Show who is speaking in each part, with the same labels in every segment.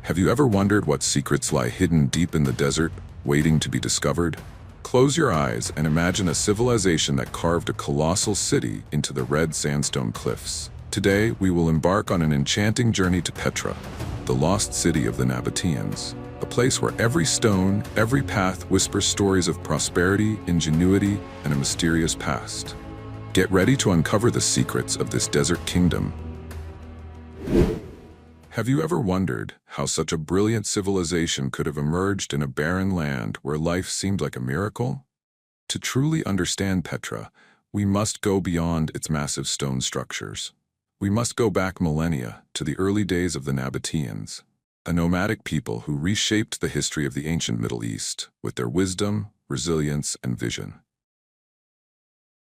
Speaker 1: Have you ever wondered what secrets lie hidden deep in the desert, waiting to be discovered? Close your eyes and imagine a civilization that carved a colossal city into the red sandstone cliffs. Today, we will embark on an enchanting journey to Petra, the lost city of the Nabataeans, a place where every stone, every path whispers stories of prosperity, ingenuity, and a mysterious past. Get ready to uncover the secrets of this desert kingdom. Have you ever wondered how such a brilliant civilization could have emerged in a barren land where life seemed like a miracle? To truly understand Petra, we must go beyond its massive stone structures. We must go back millennia to the early days of the Nabataeans, a nomadic people who reshaped the history of the ancient Middle East with their wisdom, resilience, and vision.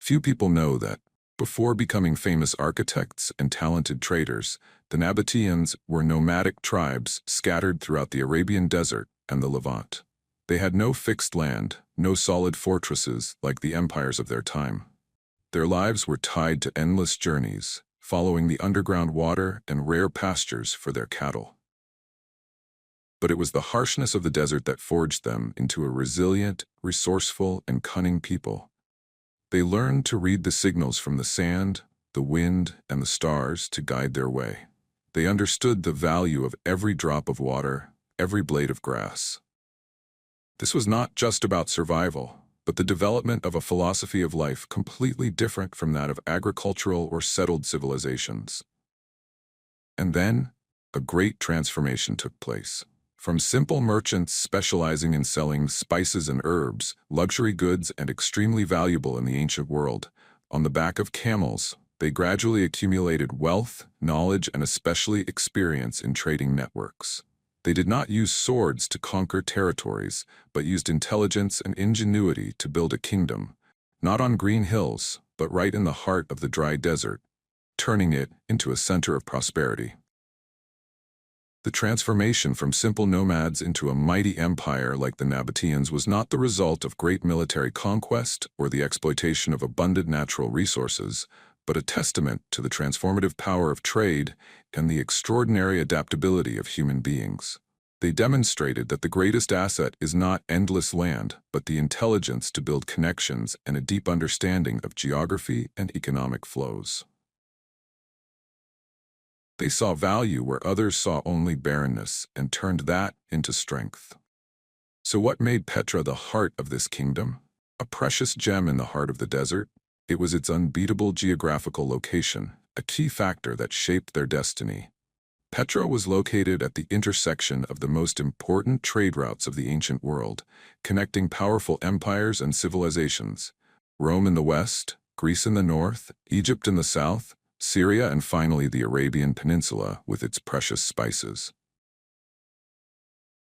Speaker 1: Few people know that, before becoming famous architects and talented traders, the Nabataeans were nomadic tribes scattered throughout the Arabian desert and the Levant. They had no fixed land, no solid fortresses like the empires of their time. Their lives were tied to endless journeys, following the underground water and rare pastures for their cattle. But it was the harshness of the desert that forged them into a resilient, resourceful, and cunning people. They learned to read the signals from the sand, the wind, and the stars to guide their way. They understood the value of every drop of water, every blade of grass. This was not just about survival, but the development of a philosophy of life completely different from that of agricultural or settled civilizations. And then, a great transformation took place. From simple merchants specializing in selling spices and herbs, luxury goods and extremely valuable in the ancient world, on the back of camels, they gradually accumulated wealth, knowledge, and especially experience in trading networks. They did not use swords to conquer territories, but used intelligence and ingenuity to build a kingdom, not on green hills, but right in the heart of the dry desert, turning it into a center of prosperity. The transformation from simple nomads into a mighty empire like the Nabataeans was not the result of great military conquest or the exploitation of abundant natural resources, but a testament to the transformative power of trade and the extraordinary adaptability of human beings. They demonstrated that the greatest asset is not endless land, but the intelligence to build connections and a deep understanding of geography and economic flows. They saw value where others saw only barrenness and turned that into strength. So what made Petra the heart of this kingdom? A precious gem in the heart of the desert? It was its unbeatable geographical location, a key factor that shaped their destiny. Petra was located at the intersection of the most important trade routes of the ancient world, connecting powerful empires and civilizations. Rome in the west, Greece in the north, Egypt in the south, Syria, and finally the Arabian Peninsula with its precious spices.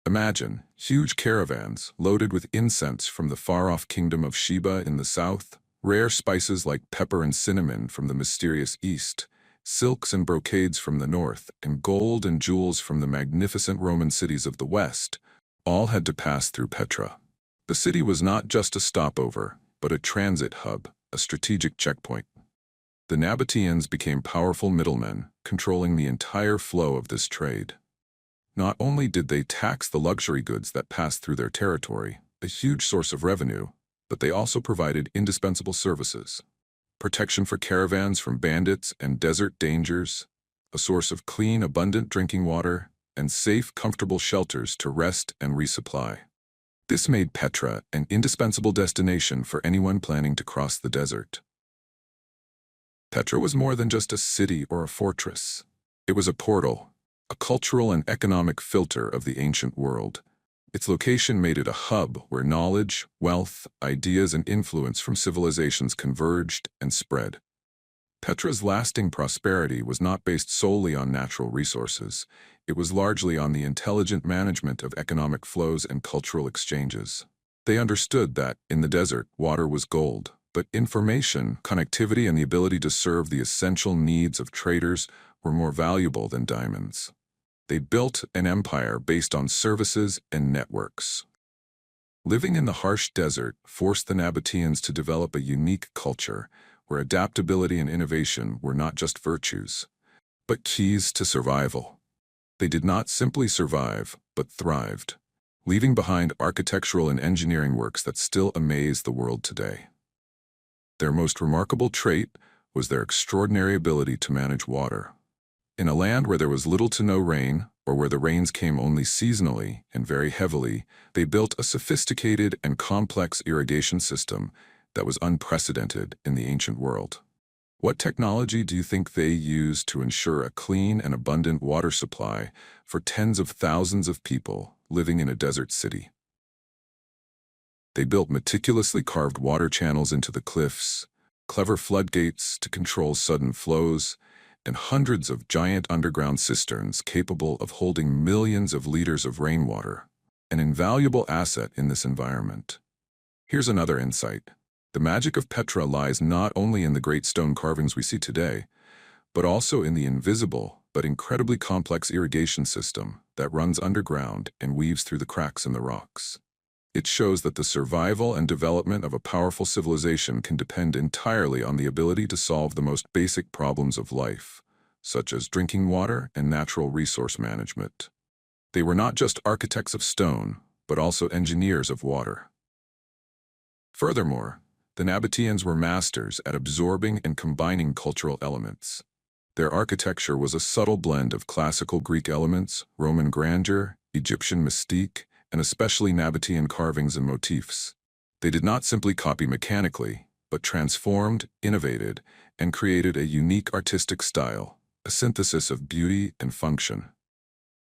Speaker 1: Imagine huge caravans loaded with incense from the far-off kingdom of Sheba in the south, rare spices like pepper and cinnamon from the mysterious east, silks and brocades from the north, and gold and jewels from the magnificent Roman cities of the west, all had to pass through Petra. The city was not just a stopover, but a transit hub, a strategic checkpoint. The Nabataeans became powerful middlemen, controlling the entire flow of this trade. Not only did they tax the luxury goods that passed through their territory, a huge source of revenue, but they also provided indispensable services. Protection for caravans from bandits and desert dangers, a source of clean, abundant drinking water, and safe, comfortable shelters to rest and resupply. This made Petra an indispensable destination for anyone planning to cross the desert. Petra was more than just a city or a fortress. It was a portal, a cultural and economic filter of the ancient world. Its location made it a hub where knowledge, wealth, ideas, and influence from civilizations converged and spread. Petra's lasting prosperity was not based solely on natural resources. It was largely on the intelligent management of economic flows and cultural exchanges. They understood that, in the desert, water was gold. But information, connectivity, and the ability to serve the essential needs of traders were more valuable than diamonds. They built an empire based on services and networks. Living in the harsh desert forced the Nabataeans to develop a unique culture where adaptability and innovation were not just virtues, but keys to survival. They did not simply survive, but thrived, leaving behind architectural and engineering works that still amaze the world today. Their most remarkable trait was their extraordinary ability to manage water. In a land where there was little to no rain, or where the rains came only seasonally and very heavily, they built a sophisticated and complex irrigation system that was unprecedented in the ancient world. What technology do you think they used to ensure a clean and abundant water supply for tens of thousands of people living in a desert city? They built meticulously carved water channels into the cliffs, clever floodgates to control sudden flows, and hundreds of giant underground cisterns capable of holding millions of liters of rainwater, an invaluable asset in this environment. Here's another insight. The magic of Petra lies not only in the great stone carvings we see today, but also in the invisible but incredibly complex irrigation system that runs underground and weaves through the cracks in the rocks. It shows that the survival and development of a powerful civilization can depend entirely on the ability to solve the most basic problems of life, such as drinking water and natural resource management. They were not just architects of stone, but also engineers of water. Furthermore, the Nabataeans were masters at absorbing and combining cultural elements. Their architecture was a subtle blend of classical Greek elements, Roman grandeur, Egyptian mystique, and especially Nabataean carvings and motifs. They did not simply copy mechanically, but transformed, innovated, and created a unique artistic style, a synthesis of beauty and function.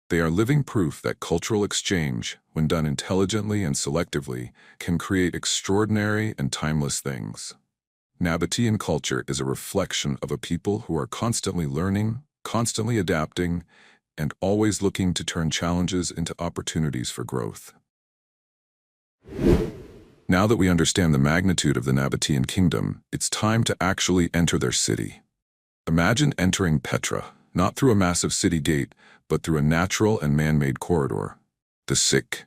Speaker 1: They are living proof that cultural exchange, when done intelligently and selectively, can create extraordinary and timeless things. Nabataean culture is a reflection of a people who are constantly learning, constantly adapting, and always looking to turn challenges into opportunities for growth. Now that we understand the magnitude of the Nabataean Kingdom, it's time to actually enter their city. Imagine entering Petra, not through a massive city gate, but through a natural and man-made corridor. The Sikh.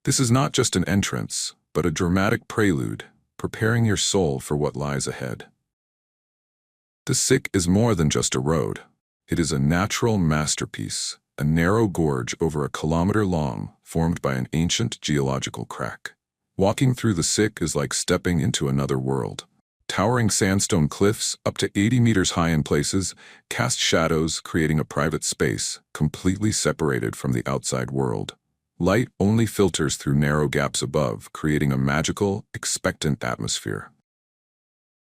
Speaker 1: This is not just an entrance, but a dramatic prelude, preparing your soul for what lies ahead. The Sikh is more than just a road. It is a natural masterpiece, a narrow gorge over a kilometer long, formed by an ancient geological crack. Walking through the Sikh is like stepping into another world. Towering sandstone cliffs, up to 80 meters high in places, cast shadows, creating a private space, completely separated from the outside world. Light only filters through narrow gaps above, creating a magical, expectant atmosphere.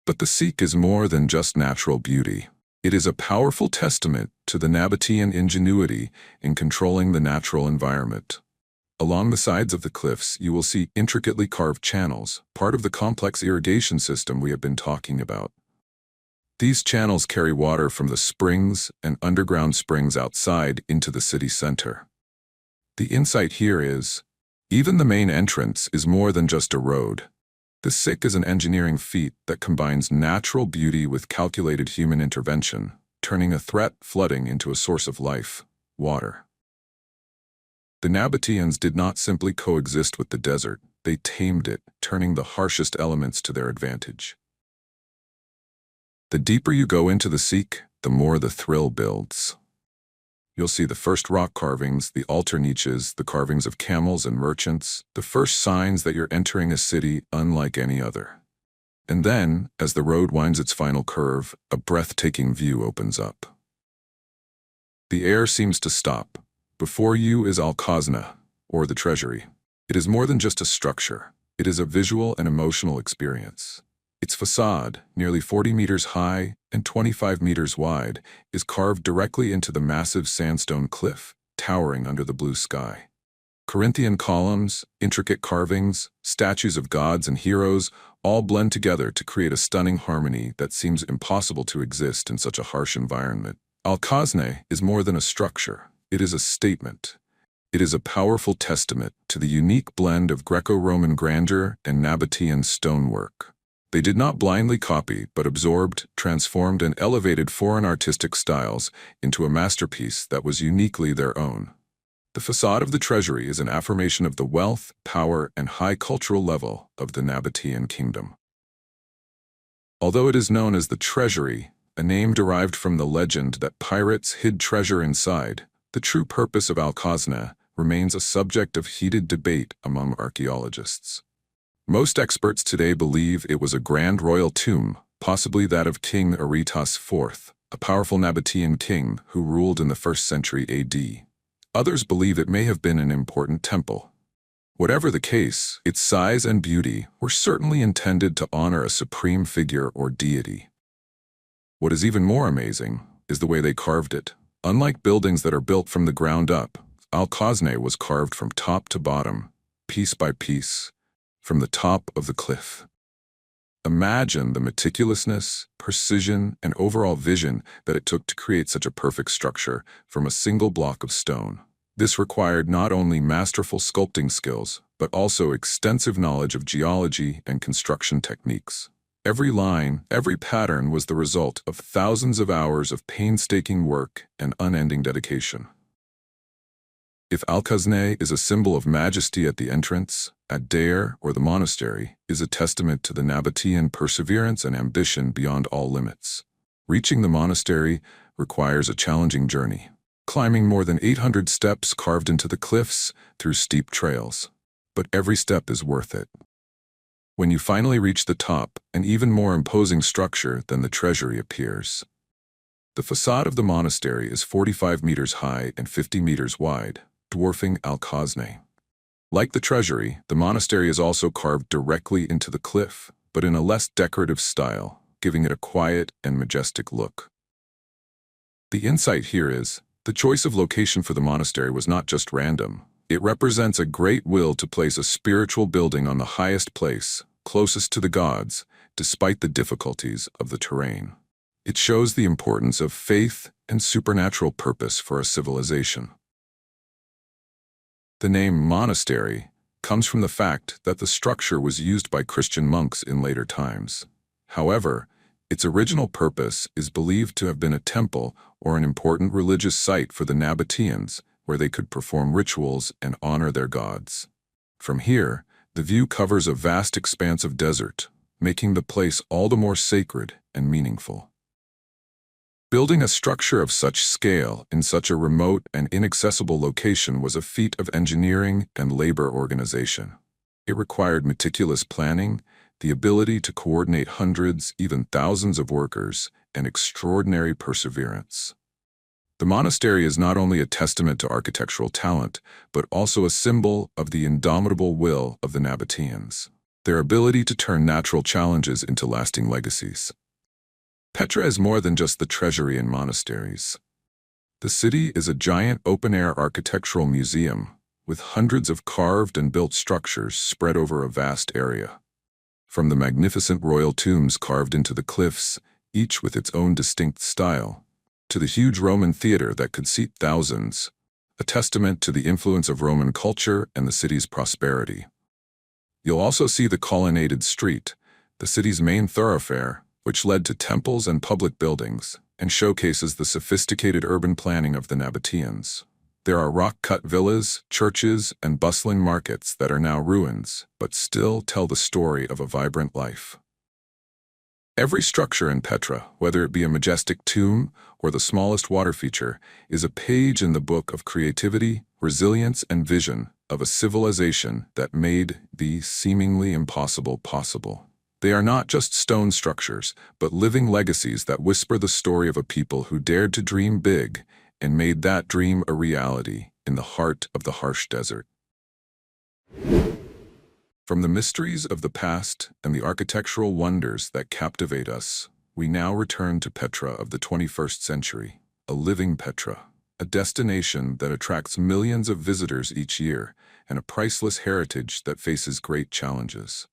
Speaker 1: But the Sikh is more than just natural beauty. It is a powerful testament to the Nabataean ingenuity in controlling the natural environment. Along the sides of the cliffs, you will see intricately carved channels, part of the complex irrigation system we have been talking about. These channels carry water from the springs and underground springs outside into the city center. The insight here is, even the main entrance is more than just a road. The Sikh is an engineering feat that combines natural beauty with calculated human intervention, turning a threat flooding into a source of life, water. The Nabataeans did not simply coexist with the desert, they tamed it, turning the harshest elements to their advantage. The deeper you go into the Sikh, the more the thrill builds. You'll see the first rock carvings, the altar niches, the carvings of camels and merchants, the first signs that you're entering a city unlike any other. And then, as the road winds its final curve, a breathtaking view opens up. The air seems to stop. Before you is Al-Khazneh, or the Treasury. It is more than just a structure. It is a visual and emotional experience. Its facade, nearly 40 meters high and 25 meters wide, is carved directly into the massive sandstone cliff, towering under the blue sky. Corinthian columns, intricate carvings, statues of gods and heroes all blend together to create a stunning harmony that seems impossible to exist in such a harsh environment. Al-Khazneh is more than a structure. It is a statement. It is a powerful testament to the unique blend of Greco-Roman grandeur and Nabataean stonework. They did not blindly copy, but absorbed, transformed, and elevated foreign artistic styles into a masterpiece that was uniquely their own. The facade of the Treasury is an affirmation of the wealth, power, and high cultural level of the Nabataean Kingdom. Although it is known as the Treasury, a name derived from the legend that pirates hid treasure inside, The true purpose of Al-Khazneh remains a subject of heated debate among archaeologists. Most experts today believe it was a grand royal tomb, possibly that of King Aretas IV, a powerful Nabataean king who ruled in the 1st century AD. Others believe it may have been an important temple. Whatever the case, its size and beauty were certainly intended to honor a supreme figure or deity. What is even more amazing is the way they carved it. Unlike buildings that are built from the ground up, Al-Khazneh was carved from top to bottom, piece by piece, from the top of the cliff. Imagine the meticulousness, precision, and overall vision that it took to create such a perfect structure from a single block of stone. This required not only masterful sculpting skills, but also extensive knowledge of geology and construction techniques. Every line, every pattern was the result of thousands of hours of painstaking work and unending dedication. If Al-Khazneh is a symbol of majesty at the entrance, at Deir or the monastery is a testament to the Nabataean perseverance and ambition beyond all limits. Reaching the monastery requires a challenging journey, climbing more than 800 steps carved into the cliffs through steep trails. But every step is worth it. When you finally reach the top, an even more imposing structure than the Treasury appears. The facade of the monastery is 45 meters high and 50 meters wide, dwarfing Al-Khazneh. Like the Treasury, the monastery is also carved directly into the cliff, but in a less decorative style, giving it a quiet and majestic look. The insight here is, the choice of location for the monastery was not just random. It represents a great will to place a spiritual building on the highest place, closest to the gods, despite the difficulties of the terrain. It shows the importance of faith and supernatural purpose for a civilization. The name monastery comes from the fact that the structure was used by Christian monks in later times. However, its original purpose is believed to have been a temple or an important religious site for the Nabataeans, where they could perform rituals and honor their gods. From here, the view covers a vast expanse of desert, making the place all the more sacred and meaningful. Building a structure of such scale in such a remote and inaccessible location was a feat of engineering and labor organization. It required meticulous planning, the ability to coordinate hundreds, even thousands of workers, and extraordinary perseverance. The monastery is not only a testament to architectural talent, but also a symbol of the indomitable will of the Nabataeans, their ability to turn natural challenges into lasting legacies. Petra is more than just the treasury and monasteries. The city is a giant open-air architectural museum, with hundreds of carved and built structures spread over a vast area. From the magnificent royal tombs carved into the cliffs, each with its own distinct style, to the huge Roman theater that could seat thousands, a testament to the influence of Roman culture and the city's prosperity. You'll also see the colonnaded street, the city's main thoroughfare, which led to temples and public buildings, and showcases the sophisticated urban planning of the Nabataeans. There are rock-cut villas, churches, and bustling markets that are now ruins, but still tell the story of a vibrant life. Every structure in Petra, whether it be a majestic tomb or the smallest water feature, is a page in the book of creativity, resilience, and vision of a civilization that made the seemingly impossible possible. They are not just stone structures, but living legacies that whisper the story of a people who dared to dream big and made that dream a reality in the heart of the harsh desert. From the mysteries of the past and the architectural wonders that captivate us, we now return to Petra of the 21st century, a living Petra, a destination that attracts millions of visitors each year, and a priceless heritage that faces great challenges.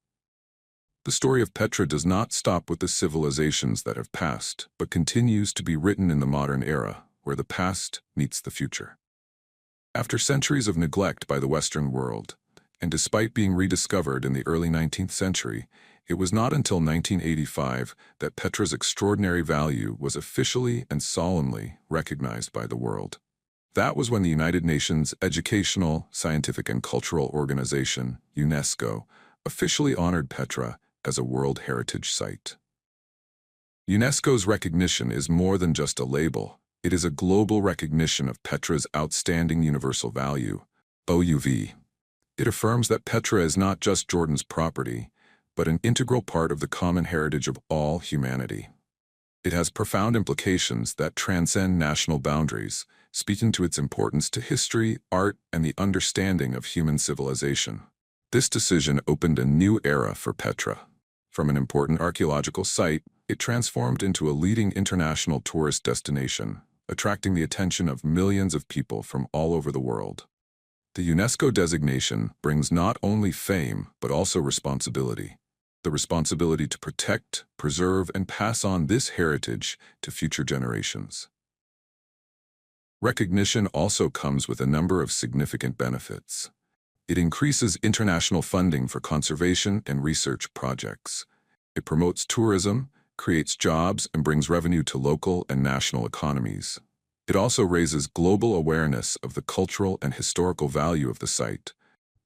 Speaker 1: The story of Petra does not stop with the civilizations that have passed, but continues to be written in the modern era, where the past meets the future. After centuries of neglect by the Western world, and despite being rediscovered in the early 19th century, it was not until 1985 that Petra's extraordinary value was officially and solemnly recognized by the world. That was when the United Nations Educational, Scientific and Cultural Organization, UNESCO, officially honored Petra as a World Heritage Site. UNESCO's recognition is more than just a label. It is a global recognition of Petra's outstanding universal value, OUV. It affirms that Petra is not just Jordan's property, but an integral part of the common heritage of all humanity. It has profound implications that transcend national boundaries, speaking to its importance to history, art, and the understanding of human civilization. This decision opened a new era for Petra. From an important archaeological site, it transformed into a leading international tourist destination, attracting the attention of millions of people from all over the world. The UNESCO designation brings not only fame, but also responsibility. The responsibility to protect, preserve, and pass on this heritage to future generations. Recognition also comes with a number of significant benefits. It increases international funding for conservation and research projects. It promotes tourism, creates jobs, and brings revenue to local and national economies. It also raises global awareness of the cultural and historical value of the site,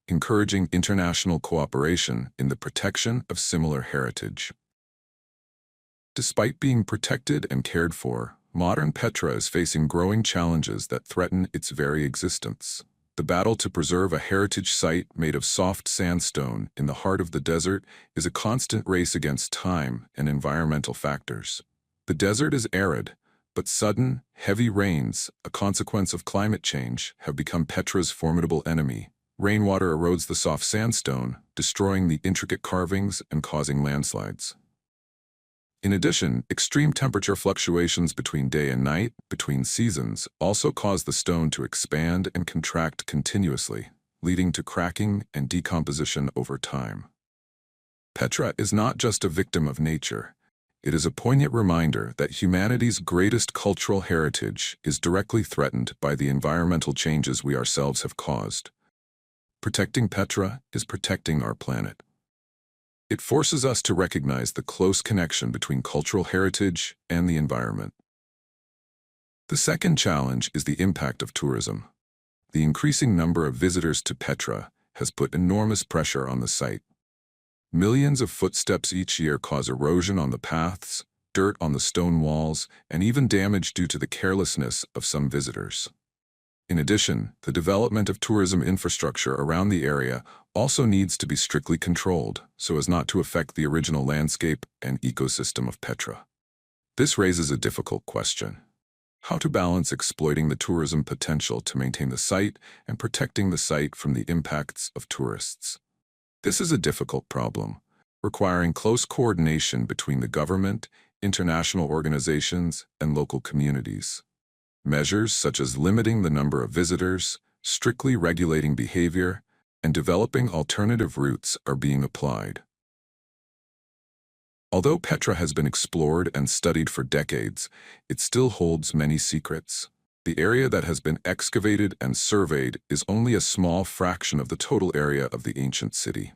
Speaker 1: encouraging international cooperation in the protection of similar heritage. Despite being protected and cared for, modern Petra is facing growing challenges that threaten its very existence. The battle to preserve a heritage site made of soft sandstone in the heart of the desert is a constant race against time and environmental factors. The desert is arid, but sudden, heavy rains, a consequence of climate change, have become Petra's formidable enemy. Rainwater erodes the soft sandstone, destroying the intricate carvings and causing landslides. In addition, extreme temperature fluctuations between day and night, between seasons, also cause the stone to expand and contract continuously, leading to cracking and decomposition over time. Petra is not just a victim of nature. It is a poignant reminder that humanity's greatest cultural heritage is directly threatened by the environmental changes we ourselves have caused. Protecting Petra is protecting our planet. It forces us to recognize the close connection between cultural heritage and the environment. The second challenge is the impact of tourism. The increasing number of visitors to Petra has put enormous pressure on the site. Millions of footsteps each year cause erosion on the paths, dirt on the stone walls, and even damage due to the carelessness of some visitors. In addition, the development of tourism infrastructure around the area also needs to be strictly controlled so as not to affect the original landscape and ecosystem of Petra. This raises a difficult question: how to balance exploiting the tourism potential to maintain the site and protecting the site from the impacts of tourists. This is a difficult problem, requiring close coordination between the government, international organizations, and local communities. Measures such as limiting the number of visitors, strictly regulating behavior, and developing alternative routes are being applied. Although Petra has been explored and studied for decades, it still holds many secrets. The area that has been excavated and surveyed is only a small fraction of the total area of the ancient city.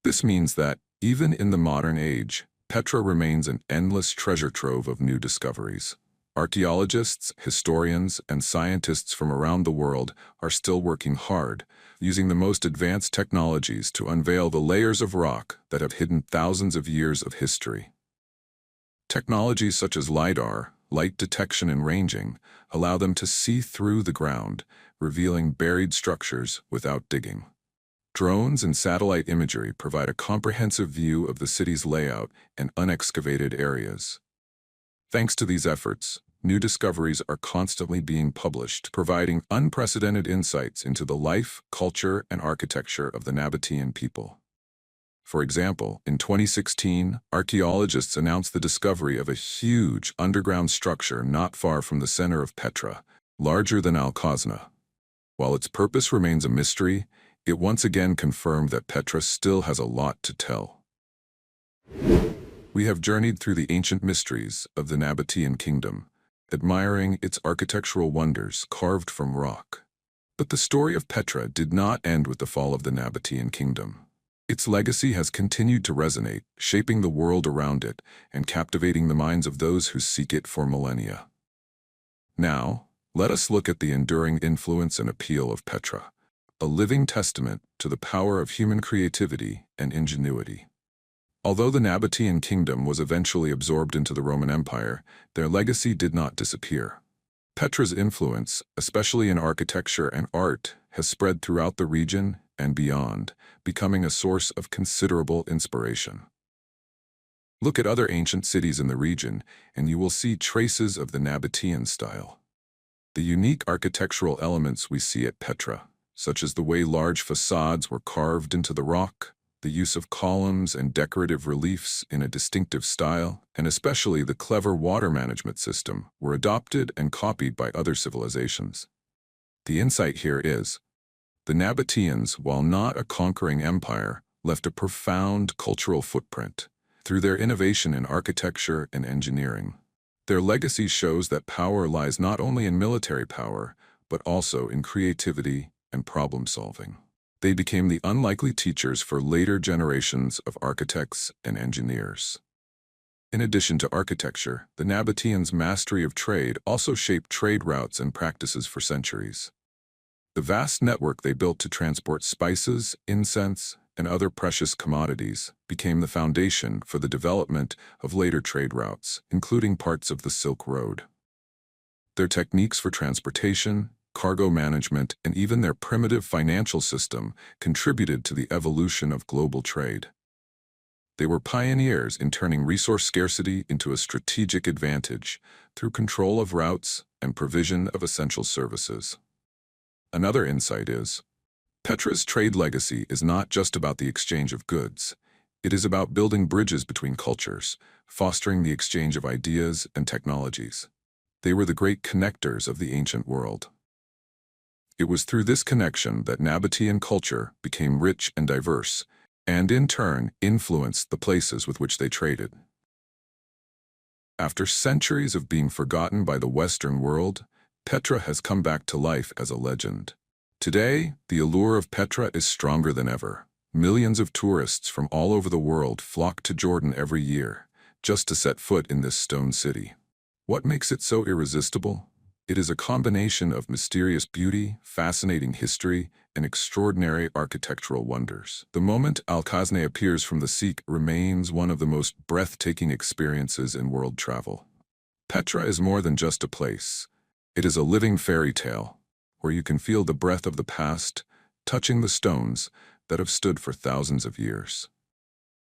Speaker 1: This means that, even in the modern age, Petra remains an endless treasure trove of new discoveries. Archaeologists, historians, and scientists from around the world are still working hard, using the most advanced technologies to unveil the layers of rock that have hidden thousands of years of history. Technologies such as LiDAR, light detection and ranging, allow them to see through the ground, revealing buried structures without digging. Drones and satellite imagery provide a comprehensive view of the city's layout and unexcavated areas. Thanks to these efforts, new discoveries are constantly being published, providing unprecedented insights into the life, culture, and architecture of the Nabataean people. For example, in 2016, archaeologists announced the discovery of a huge underground structure not far from the center of Petra, larger than Al-Khazneh. While its purpose remains a mystery, it once again confirmed that Petra still has a lot to tell. We have journeyed through the ancient mysteries of the Nabataean Kingdom, admiring its architectural wonders carved from rock. But the story of Petra did not end with the fall of the Nabataean Kingdom. Its legacy has continued to resonate, shaping the world around it and captivating the minds of those who seek it for millennia. Now, let us look at the enduring influence and appeal of Petra, a living testament to the power of human creativity and ingenuity. Although the Nabataean Kingdom was eventually absorbed into the Roman Empire, their legacy did not disappear. Petra's influence, especially in architecture and art, has spread throughout the region and beyond, becoming a source of considerable inspiration. Look at other ancient cities in the region, and you will see traces of the Nabataean style. The unique architectural elements we see at Petra, such as the way large facades were carved into the rock, the use of columns and decorative reliefs in a distinctive style, and especially the clever water management system, were adopted and copied by other civilizations. The insight here is, the Nabataeans, while not a conquering empire, left a profound cultural footprint through their innovation in architecture and engineering. Their legacy shows that power lies not only in military power, but also in creativity and problem-solving. They became the unlikely teachers for later generations of architects and engineers. In addition to architecture, the Nabataeans' mastery of trade also shaped trade routes and practices for centuries. The vast network they built to transport spices, incense, and other precious commodities became the foundation for the development of later trade routes, including parts of the Silk Road. Their techniques for transportation, cargo management, and even their primitive financial system contributed to the evolution of global trade. They were pioneers in turning resource scarcity into a strategic advantage through control of routes and provision of essential services. Another insight is, Petra's trade legacy is not just about the exchange of goods. It is about building bridges between cultures, fostering the exchange of ideas and technologies. They were the great connectors of the ancient world. It was through this connection that Nabataean culture became rich and diverse, and in turn influenced the places with which they traded. After centuries of being forgotten by the Western world, Petra has come back to life as a legend. Today, the allure of Petra is stronger than ever. Millions of tourists from all over the world flock to Jordan every year, just to set foot in this stone city. What makes it so irresistible? It is a combination of mysterious beauty, fascinating history, and extraordinary architectural wonders. The moment Al-Khazneh appears from the sea remains one of the most breathtaking experiences in world travel. Petra is more than just a place. It is a living fairy tale, where you can feel the breath of the past, touching the stones that have stood for thousands of years.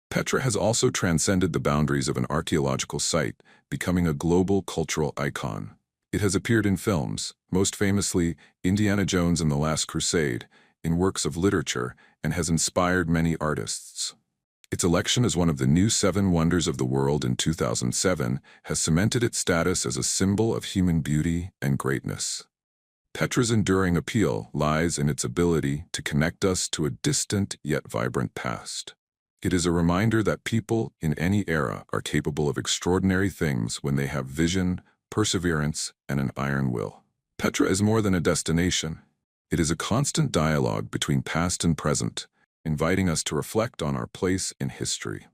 Speaker 1: Petra has also transcended the boundaries of an archaeological site, becoming a global cultural icon. It has appeared in films, most famously Indiana Jones and the Last Crusade, in works of literature, and has inspired many artists. Its election as one of the new 7 wonders of the world in 2007 has cemented its status as a symbol of human beauty and greatness. Petra's enduring appeal lies in its ability to connect us to a distant yet vibrant past. It is a reminder that people in any era are capable of extraordinary things when they have vision, perseverance, and an iron will. Petra is more than a destination. It is a constant dialogue between past and present, inviting us to reflect on our place in history.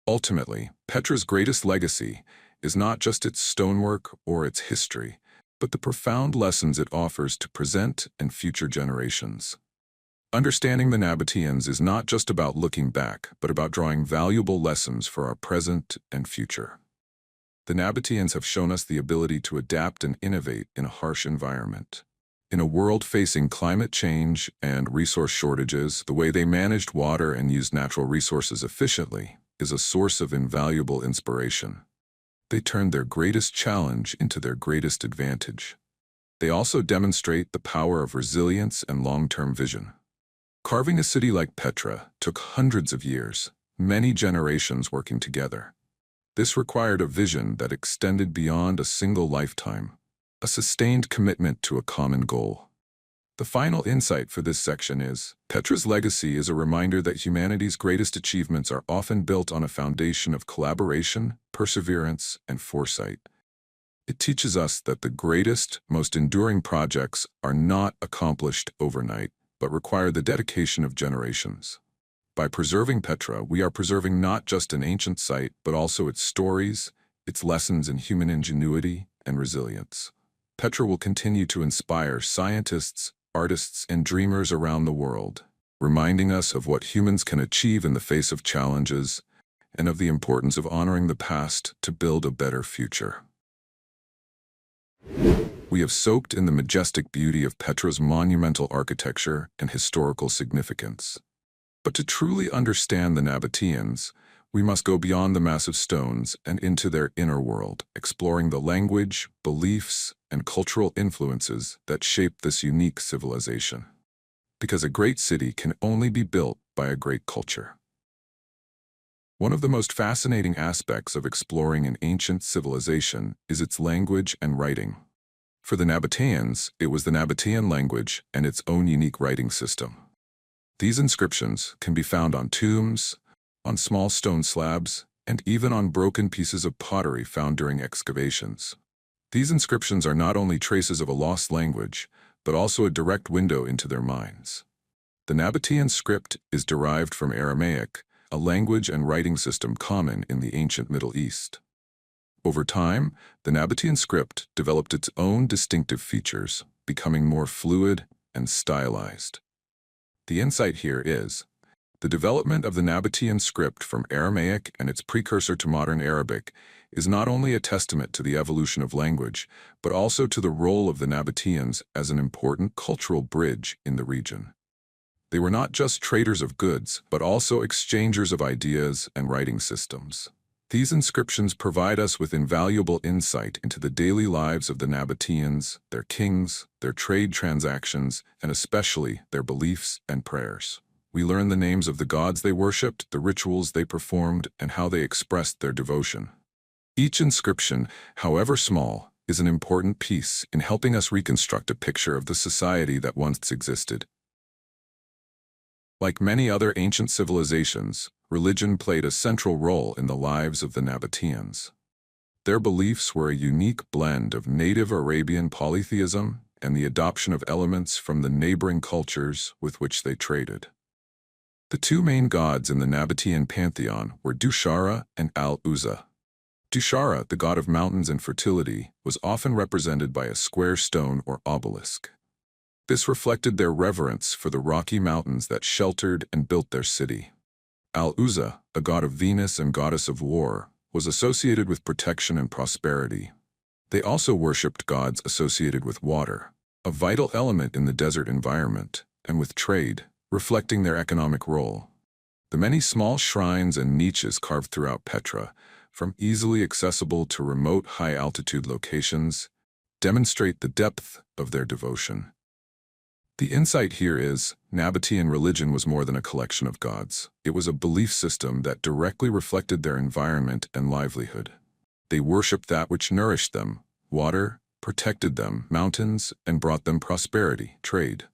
Speaker 1: Ultimately, Petra's greatest legacy is not just its stonework or its history, but the profound lessons it offers to present and future generations. Understanding the Nabataeans is not just about looking back, but about drawing valuable lessons for our present and future. The Nabataeans have shown us the ability to adapt and innovate in a harsh environment. In a world facing climate change and resource shortages, the way they managed water and used natural resources efficiently is a source of invaluable inspiration. They turned their greatest challenge into their greatest advantage. They also demonstrate the power of resilience and long-term vision. Carving a city like Petra took hundreds of years, many generations working together. This required a vision that extended beyond a single lifetime, a sustained commitment to a common goal. The final insight for this section is, Petra's legacy is a reminder that humanity's greatest achievements are often built on a foundation of collaboration, perseverance, and foresight. It teaches us that the greatest, most enduring projects are not accomplished overnight, but require the dedication of generations. By preserving Petra, we are preserving not just an ancient site, but also its stories, its lessons in human ingenuity and resilience. Petra will continue to inspire scientists, artists, and dreamers around the world, reminding us of what humans can achieve in the face of challenges and of the importance of honoring the past to build a better future. We have soaked in the majestic beauty of Petra's monumental architecture and historical significance. But to truly understand the Nabataeans, we must go beyond the massive stones and into their inner world, exploring the language, beliefs, and cultural influences that shape this unique civilization. Because a great city can only be built by a great culture. One of the most fascinating aspects of exploring an ancient civilization is its language and writing. For the Nabataeans, it was the Nabataean language and its own unique writing system. These inscriptions can be found on tombs, on small stone slabs, and even on broken pieces of pottery found during excavations. These inscriptions are not only traces of a lost language, but also a direct window into their minds. The Nabataean script is derived from Aramaic, a language and writing system common in the ancient Middle East. Over time, the Nabataean script developed its own distinctive features, becoming more fluid and stylized. The insight here is, the development of the Nabataean script from Aramaic and its precursor to modern Arabic is not only a testament to the evolution of language, but also to the role of the Nabataeans as an important cultural bridge in the region. They were not just traders of goods, but also exchangers of ideas and writing systems. These inscriptions provide us with invaluable insight into the daily lives of the Nabataeans, their kings, their trade transactions, and especially their beliefs and prayers. We learn the names of the gods they worshipped, the rituals they performed, and how they expressed their devotion. Each inscription, however small, is an important piece in helping us reconstruct a picture of the society that once existed. Like many other ancient civilizations, religion played a central role in the lives of the Nabataeans. Their beliefs were a unique blend of native Arabian polytheism and the adoption of elements from the neighboring cultures with which they traded. The two main gods in the Nabataean pantheon were Dushara and Al-Uzza. Dushara, the god of mountains and fertility, was often represented by a square stone or obelisk. This reflected their reverence for the rocky mountains that sheltered and built their city. Al-Uzza, a god of Venus and goddess of war, was associated with protection and prosperity. They also worshipped gods associated with water, a vital element in the desert environment, and with trade, reflecting their economic role. The many small shrines and niches carved throughout Petra, from easily accessible to remote high-altitude locations, demonstrate the depth of their devotion. The insight here is, Nabataean religion was more than a collection of gods. It was a belief system that directly reflected their environment and livelihood. They worshipped that which nourished them, water, protected them, mountains, and brought them prosperity, trade.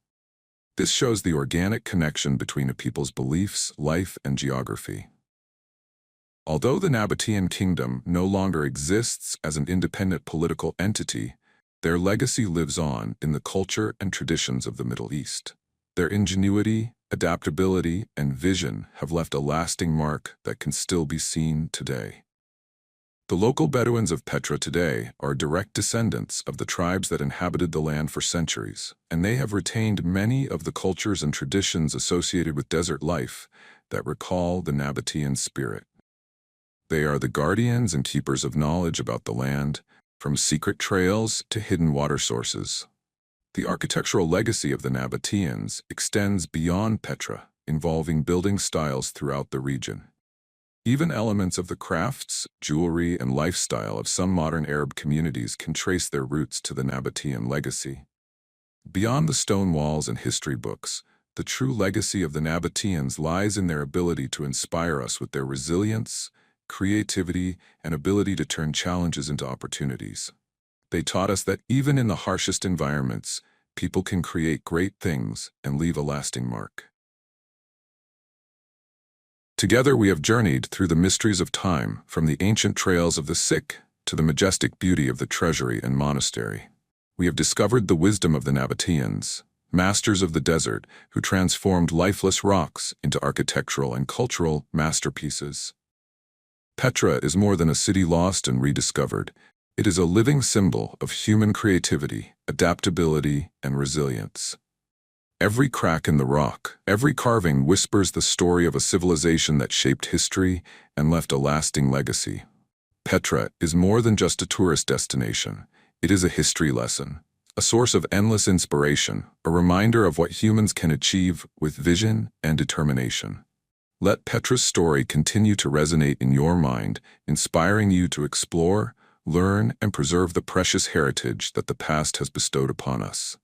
Speaker 1: This shows the organic connection between a people's beliefs, life, and geography. Although the Nabataean Kingdom no longer exists as an independent political entity, their legacy lives on in the culture and traditions of the Middle East. Their ingenuity, adaptability, and vision have left a lasting mark that can still be seen today. The local Bedouins of Petra today are direct descendants of the tribes that inhabited the land for centuries, and they have retained many of the cultures and traditions associated with desert life that recall the Nabataean spirit. They are the guardians and keepers of knowledge about the land, from secret trails to hidden water sources. The architectural legacy of the Nabataeans extends beyond Petra, involving building styles throughout the region. Even elements of the crafts, jewelry, and lifestyle of some modern Arab communities can trace their roots to the Nabataean legacy. Beyond the stone walls and history books, the true legacy of the Nabataeans lies in their ability to inspire us with their resilience, creativity, and ability to turn challenges into opportunities. They taught us that even in the harshest environments, people can create great things and leave a lasting mark. Together we have journeyed through the mysteries of time, from the ancient trails of the Sikh to the majestic beauty of the Treasury and Monastery. We have discovered the wisdom of the Nabataeans, masters of the desert who transformed lifeless rocks into architectural and cultural masterpieces. Petra is more than a city lost and rediscovered. It is a living symbol of human creativity, adaptability, and resilience. Every crack in the rock, every carving whispers the story of a civilization that shaped history and left a lasting legacy. Petra is more than just a tourist destination. It is a history lesson, a source of endless inspiration, a reminder of what humans can achieve with vision and determination. Let Petra's story continue to resonate in your mind, inspiring you to explore, learn, and preserve the precious heritage that the past has bestowed upon us.